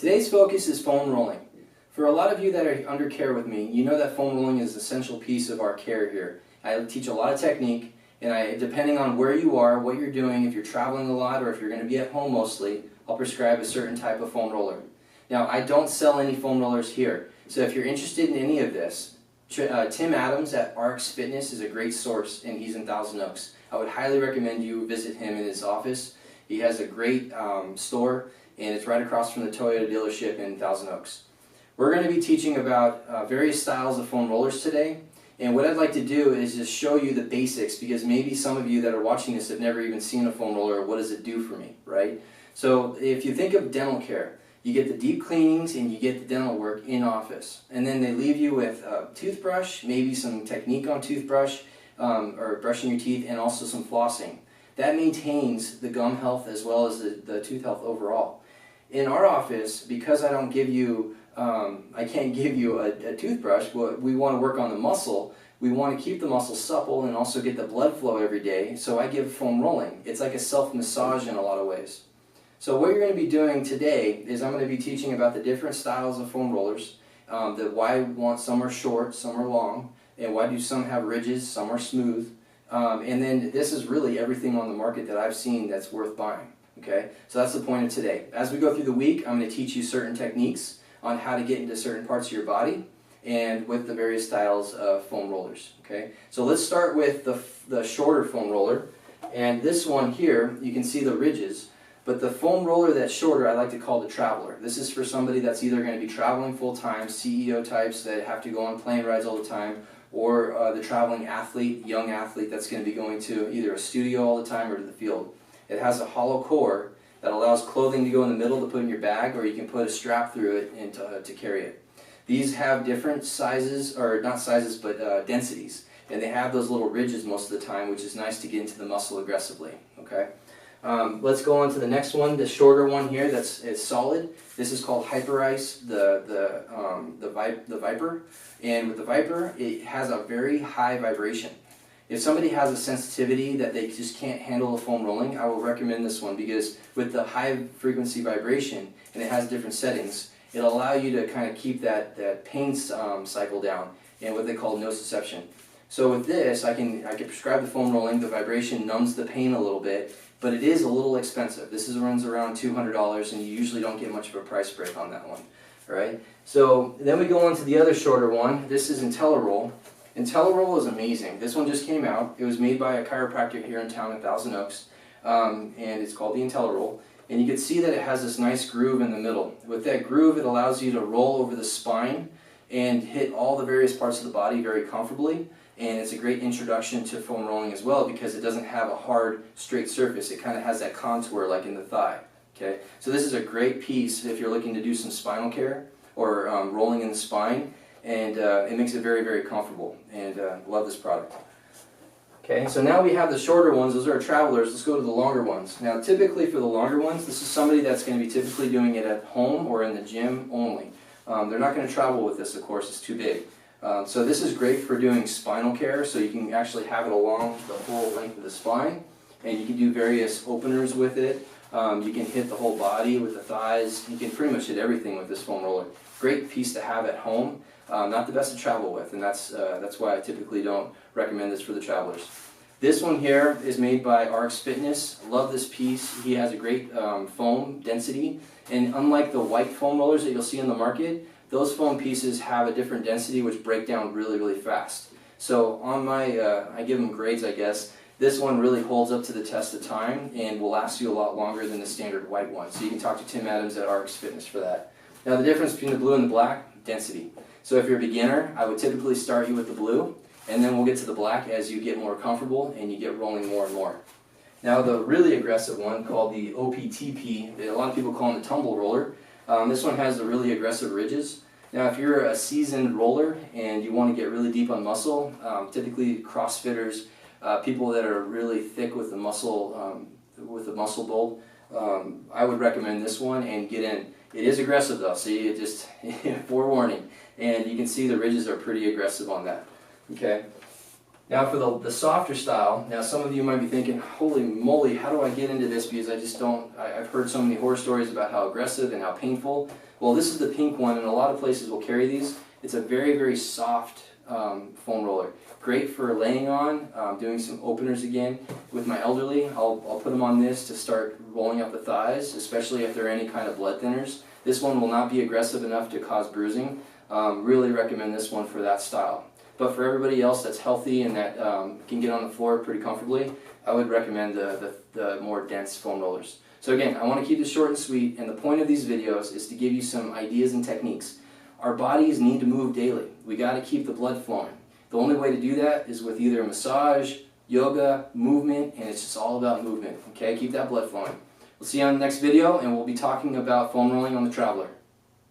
Today's focus is foam rolling. For a lot of you that are under care with me, you know that foam rolling is an essential piece of our care here. I teach a lot of technique, and depending on where you are, what you're doing, if you're traveling a lot or if you're going to be at home mostly, I'll prescribe a certain type of foam roller. Now, I don't sell any foam rollers here, so if you're interested in any of this, Tim Adams at RX Fitness is a great source, and he's in Thousand Oaks. I would highly recommend you visit him in his office. He has a great store, and it's right across from the Toyota dealership in Thousand Oaks. We're going to be teaching about various styles of foam rollers today, and what I'd like to do is just show you the basics, because maybe some of you that are watching this have never even seen a foam roller, or what does it do for me, right? So if you think of dental care, you get the deep cleanings and you get the dental work in office, and then they leave you with a toothbrush, maybe some technique on toothbrush or brushing your teeth, and also some flossing. That maintains the gum health as well as the tooth health overall. In our office, because I don't give you, I can't give you a toothbrush, but we want to work on the muscle. We want to keep the muscle supple and also get the blood flow every day, so I give foam rolling. It's like a self-massage in a lot of ways. So what you're going to be doing today is I'm going to be teaching about the different styles of foam rollers, why some are short, some are long, and why do some have ridges, some are smooth. And then this is really everything on the market that I've seen that's worth buying. Okay, so that's the point of today. As we go through the week, I'm going to teach you certain techniques on how to get into certain parts of your body and with the various styles of foam rollers. Okay, so let's start with the shorter foam roller. And this one here, you can see the ridges. But the foam roller that's shorter, I like to call the traveler. This is for somebody that's either going to be traveling full-time, CEO types that have to go on plane rides all the time, or the traveling athlete, young athlete that's going to be going to either a studio all the time or to the field. It has a hollow core that allows clothing to go in the middle to put in your bag, or you can put a strap through it and to carry it. These have different sizes, or not sizes, but densities. And they have those little ridges most of the time, which is nice to get into the muscle aggressively. Okay. Let's go on to the next one, the shorter one here that's solid. This is called Hyperice, the Viper. And with the Viper, it has a very high vibration. If somebody has a sensitivity that they just can't handle a foam rolling, I will recommend this one, because with the high frequency vibration, and it has different settings, it'll allow you to kind of keep that pain cycle down, and what they call nociception. So with this, I can prescribe the foam rolling. The vibration numbs the pain a little bit, but it is a little expensive. This runs around $200, and you usually don't get much of a price break on that one. All right. So then we go on to the other shorter one. This is IntelliRoll. IntelliRoll is amazing. This one just came out. It was made by a chiropractor here in town in Thousand Oaks, and it's called the IntelliRoll. And you can see that it has this nice groove in the middle. With that groove, it allows you to roll over the spine and hit all the various parts of the body very comfortably. And it's a great introduction to foam rolling as well, because it doesn't have a hard, straight surface. It kind of has that contour like in the thigh. Okay, so this is a great piece if you're looking to do some spinal care or rolling in the spine, and it makes it very, very comfortable. And love this product. Okay, so now we have the shorter ones. Those are our travelers. Let's go to the longer ones. Now, typically for the longer ones, this is somebody that's going to be typically doing it at home or in the gym only. They're not going to travel with this, of course. It's too big. So this is great for doing spinal care, so you can actually have it along the whole length of the spine, and you can do various openers with it. You can hit the whole body with the thighs. You can pretty much hit everything with this foam roller. Great piece to have at home. Not the best to travel with, and that's why I typically don't recommend this for the travelers. This one here is made by RX Fitness. Love this piece. He has a great foam density, and unlike the white foam rollers that you'll see in the market, those foam pieces have a different density which break down really, really fast. So on my, I give them grades, I guess. This one really holds up to the test of time and will last you a lot longer than the standard white one. So you can talk to Tim Adams at RX Fitness for that. Now the difference between the blue and the black, density. So if you're a beginner, I would typically start you with the blue, and then we'll get to the black as you get more comfortable and you get rolling more and more. Now the really aggressive one, called the OPTP, a lot of people call it the tumble roller. This one has the really aggressive ridges. Now if you're a seasoned roller and you want to get really deep on muscle, typically CrossFitters, people that are really thick with the muscle build, I would recommend this one and get in. It is aggressive though, so you just forewarning. And you can see the ridges are pretty aggressive on that. Okay. Now for the softer style, now some of you might be thinking, holy moly, how do I get into this, because I just don't, I've heard so many horror stories about how aggressive and how painful. Well, this is the pink one, and a lot of places will carry these. It's a very, very soft foam roller. Great for laying on, doing some openers again. With my elderly, I'll put them on this to start rolling up the thighs, especially if there are any kind of blood thinners. This one will not be aggressive enough to cause bruising. Really recommend this one for that style. But for everybody else that's healthy and that can get on the floor pretty comfortably, I would recommend the more dense foam rollers. So again, I want to keep this short and sweet, and the point of these videos is to give you some ideas and techniques. Our bodies need to move daily. We got to keep the blood flowing. The only way to do that is with either massage, yoga, movement, and it's just all about movement. Okay, keep that blood flowing. We'll see you on the next video, and we'll be talking about foam rolling on the Traveler.